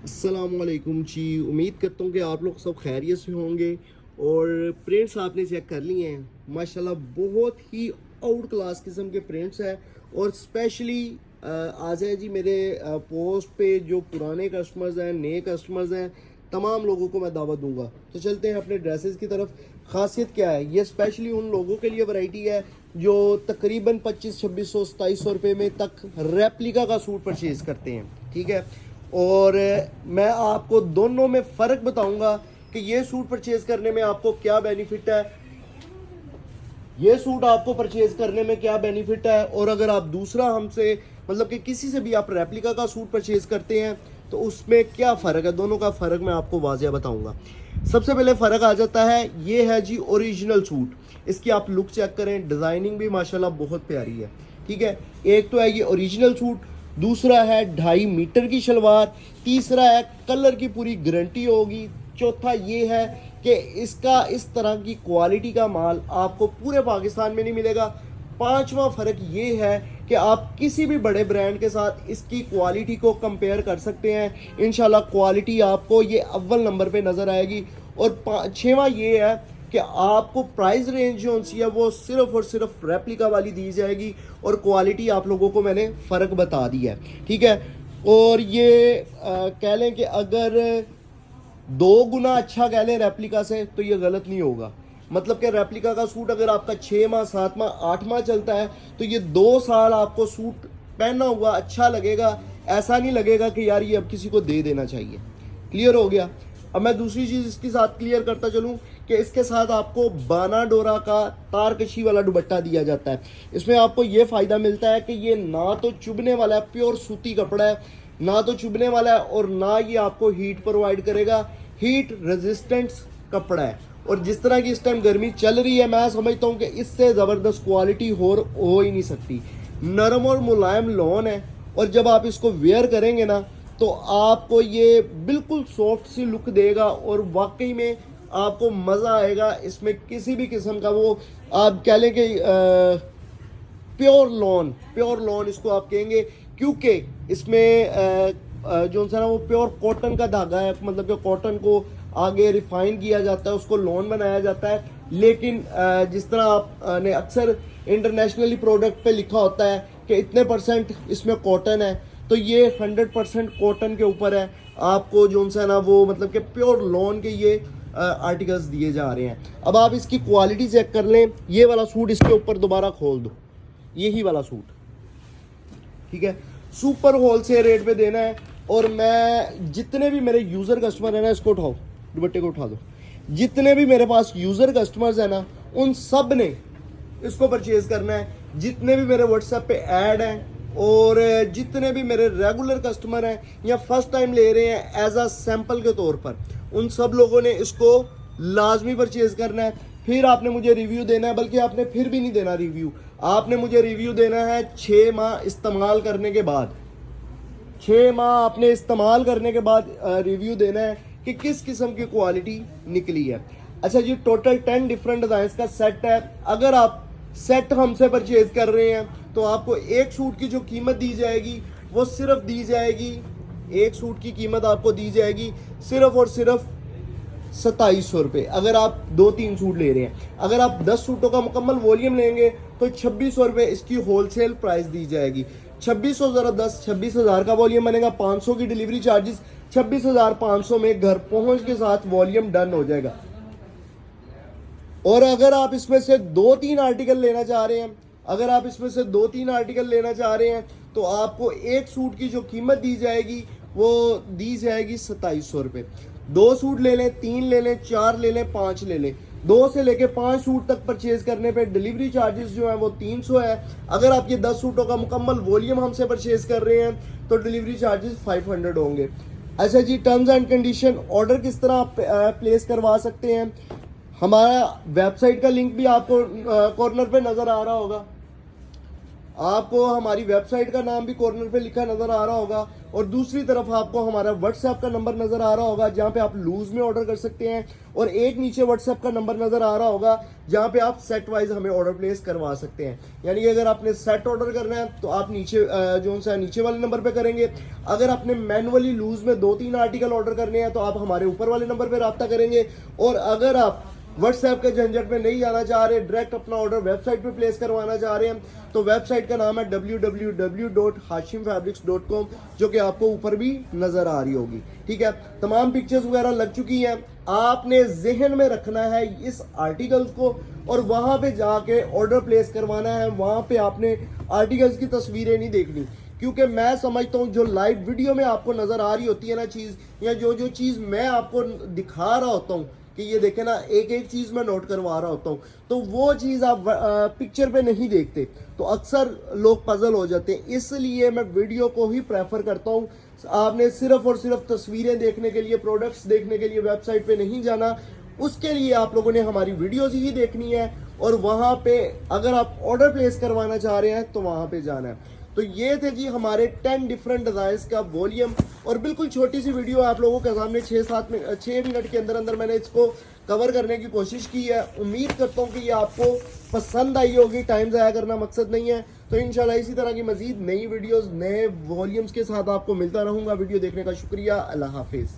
अस्सलामुअलैकुम जी। उम्मीद करता हूँ कि आप लोग सब खैरियत से होंगे। और प्रिंट्स आपने चेक कर लिए हैं, माशाल्लाह बहुत ही आउट क्लास किस्म के प्रिंट्स हैं। और स्पेशली आ जाए जी मेरे पोस्ट पे जो पुराने कस्टमर्स हैं, नए कस्टमर्स हैं, तमाम लोगों को मैं दावत दूंगा। तो चलते हैं अपने ड्रेसेस की तरफ। खासियत क्या है, ये स्पेशली उन लोगों के लिए वैरायटी है जो तकरीबन 2500, 2600 रुपये में तक रेप्लिका का सूट परचेज करते हैं। ठीक है, और मैं आपको दोनों में फ़र्क बताऊंगा कि ये सूट परचेज करने में आपको क्या बेनिफिट है, ये सूट आपको परचेज करने में क्या बेनिफिट है, और अगर आप दूसरा हमसे मतलब कि किसी से भी आप रेप्लिका का सूट परचेज करते हैं तो उसमें क्या फ़र्क है। दोनों का फ़र्क मैं आपको वाज़िया बताऊंगा। सबसे पहले फ़र्क आ जाता है, ये है जी ओरिजिनल सूट। इसकी आप लुक चेक करें, डिज़ाइनिंग भी माशाल्लाह बहुत प्यारी है। ठीक है, एक तो है ये ओरिजिनल सूट, दूसरा है 2.5 मीटर की शलवार, तीसरा है कलर की पूरी गारंटी होगी, चौथा ये है कि इसका इस तरह की क्वालिटी का माल आपको पूरे पाकिस्तान में नहीं मिलेगा। पांचवा फ़र्क ये है कि आप किसी भी बड़े ब्रांड के साथ इसकी क्वालिटी को कंपेयर कर सकते हैं। इंशाल्लाह क्वालिटी आपको ये अव्वल नंबर पे नज़र आएगी। और छठवां ये है कि आपको प्राइस रेंज जो सी है वो सिर्फ और सिर्फ रेप्लिका वाली दी जाएगी, और क्वालिटी आप लोगों को मैंने फ़र्क बता दिया है। ठीक है, और ये कह लें कि अगर 2 गुना अच्छा कह लें रेप्लिका से तो ये गलत नहीं होगा। मतलब कि रेप्लिका का सूट अगर आपका 6 माह, 7 माह, 8 माह चलता है तो ये 2 साल आपको सूट पहना हुआ अच्छा लगेगा। ऐसा नहीं लगेगा कि यार ये अब किसी को दे देना चाहिए। क्लियर हो गया। अब मैं दूसरी चीज़ इसके साथ क्लियर करता चलूँ कि इसके साथ आपको बाना डोरा का तारकशी वाला दुपट्टा दिया जाता है। इसमें आपको ये फ़ायदा मिलता है कि ये ना तो चुभने वाला है, प्योर सूती कपड़ा है, ना तो चुभने वाला है, और ना ये आपको हीट प्रोवाइड करेगा। हीट रेजिस्टेंट कपड़ा है, और जिस तरह की इस टाइम गर्मी चल रही है, मैं समझता हूँ कि इससे ज़बरदस्त क्वालिटी हो ही नहीं सकती। नरम और मुलायम लॉन है, और जब आप इसको वेयर करेंगे ना तो आपको ये बिल्कुल सॉफ्ट सी लुक देगा, और वाकई में आपको मज़ा आएगा। इसमें किसी भी किस्म का वो आप कह लें कि प्योर लॉन इसको आप कहेंगे, क्योंकि इसमें जो सा ना वो प्योर कॉटन का धागा है। मतलब कि कॉटन को आगे रिफाइन किया जाता है, उसको लॉन बनाया जाता है। लेकिन जिस तरह आपने अक्सर इंटरनेशनली प्रोडक्ट पे लिखा होता है कि इतने % इसमें कॉटन है, तो ये 100% कॉटन के ऊपर है। आपको जो सा ना वो मतलब कि प्योर लॉन के ये आर्टिकल्स दिए जा रहे हैं। अब आप इसकी क्वालिटी चेक कर लें। ये वाला सूट इसके ऊपर दोबारा खोल दो, यही वाला सूट। ठीक है, सुपर होलसेल रेट पे देना है। और मैं जितने भी मेरे यूज़र कस्टमर है ना, इसको उठाओ, दुपट्टे को उठा दो, जितने भी मेरे पास यूज़र कस्टमर्स है ना, उन सब ने इसको परचेज करना है। जितने भी मेरे व्हाट्सएप पे ऐड हैं, और जितने भी मेरे रेगुलर कस्टमर हैं या फर्स्ट टाइम ले रहे हैं एज अ सैंपल के तौर पर, उन सब लोगों ने इसको लाजमी परचेज करना है। फिर आपने मुझे रिव्यू देना है, बल्कि आपने फिर भी नहीं देना रिव्यू, आपने मुझे रिव्यू देना है 6 माह इस्तेमाल करने के बाद। 6 माह आपने इस्तेमाल करने के बाद रिव्यू देना है कि किस किस्म की क्वालिटी निकली है। अच्छा जी, टोटल 10 डिफरेंट डिज़ाइन का सेट है। अगर आप सेट हमसे परचेज कर रहे हैं तो आपको एक सूट की जो कीमत दी जाएगी वो सिर्फ दी जाएगी, एक सूट की कीमत आपको दी जाएगी सिर्फ और सिर्फ 2700 रुपये। अगर आप 2-3 सूट ले रहे हैं, अगर आप 10 सूटों का मुकम्मल वॉल्यूम लेंगे तो 2600 रुपये इसकी होलसेल प्राइस दी जाएगी। 2600 ज़रा 10, 26,000 का वॉल्यूम बनेगा, 500 की डिलीवरी चार्जेस, 26,500 में घर पहुंच के साथ वॉल्यूम डन हो जाएगा। और अगर आप इसमें से 2-3 आर्टिकल लेना चाह रहे हैं, अगर आप इसमें से 2-3 आर्टिकल लेना चाह रहे हैं तो आपको एक सूट की जो कीमत दी जाएगी वो दी जाएगी 2700 रुपये। 2 सूट ले लें, 3 ले लें, 4 ले लें, 5 ले लें, 2 से लेके 5 सूट तक परचेज करने पे डिलीवरी चार्जेस जो है वो 300 है। अगर आप ये 10 सूटों का मुकम्मल वॉल्यूम हमसे परचेज कर रहे हैं तो डिलीवरी चार्जेस 500 होंगे। अच्छा जी, टर्म्स एंड कंडीशन, ऑर्डर किस तरह आप प्लेस करवा सकते हैं। हमारा वेबसाइट का लिंक भी आपको कॉर्नर पे नज़र आ रहा होगा, आपको हमारी वेबसाइट का नाम भी कॉर्नर पे लिखा नज़र आ रहा होगा। और दूसरी तरफ आपको हमारा व्हाट्सएप का नंबर नजर आ रहा होगा जहां पे आप लूज में ऑर्डर कर सकते हैं, और एक नीचे व्हाट्सएप का नंबर नजर आ रहा होगा जहां पे आप सेट वाइज हमें ऑर्डर प्लेस करवा सकते हैं। यानी कि अगर आपने सेट ऑर्डर करना है तो आप नीचे जो सा नीचे वाले नंबर पे करेंगे, अगर आपने मैनुअली लूज में 2-3 आर्टिकल ऑर्डर करने हैं तो आप हमारे ऊपर वाले नंबर पे राब्ता करेंगे, और अगर आप व्हाट्सएप के झंझट में नहीं जाना चाह रहे, डायरेक्ट अपना ऑर्डर वेबसाइट पे प्लेस करवाना चाह रहे हैं, तो वेबसाइट का नाम है www.hashimfabrics.com, जो कि आपको ऊपर भी नजर आ रही होगी। ठीक है, तमाम पिक्चर्स वगैरह लग चुकी हैं। आपने जहन में रखना है इस आर्टिकल्स को, और वहां पे जाके ऑर्डर प्लेस करवाना है। वहां पे आपने आर्टिकल्स की तस्वीरें नहीं देखनी, क्योंकि मैं समझता हूँ जो लाइव वीडियो में आपको नजर आ रही होती है ना चीज, या जो जो चीज मैं आपको दिखा रहा होता हूँ कि ये देखे ना, एक एक चीज मैं नोट करवा रहा होता हूँ, तो वो चीज आप पिक्चर पे नहीं देखते, तो अक्सर लोग पजल हो जाते हैं। इसलिए मैं वीडियो को ही प्रेफर करता हूँ। आपने सिर्फ और सिर्फ तस्वीरें देखने के लिए, प्रोडक्ट्स देखने के लिए वेबसाइट पे नहीं जाना, उसके लिए आप लोगों ने हमारी वीडियोज ही देखनी है, और वहां पे अगर आप ऑर्डर प्लेस करवाना चाह रहे हैं तो वहां पे जाना है। तो ये थे जी हमारे 10 डिफरेंट डिजाइन का वॉल्यूम, और बिल्कुल छोटी सी वीडियो आप लोगों के सामने 6 मिनट के अंदर अंदर मैंने इसको कवर करने की कोशिश की है। उम्मीद करता हूँ कि ये आपको पसंद आई होगी। टाइम ज़ाया करना मकसद नहीं है, तो इंशाल्लाह इसी तरह की मजीद नई वीडियोस नए वॉल्यूम्स के साथ आपको मिलता रहूँगा। वीडियो देखने का शुक्रिया। अल्लाह हाफिज़।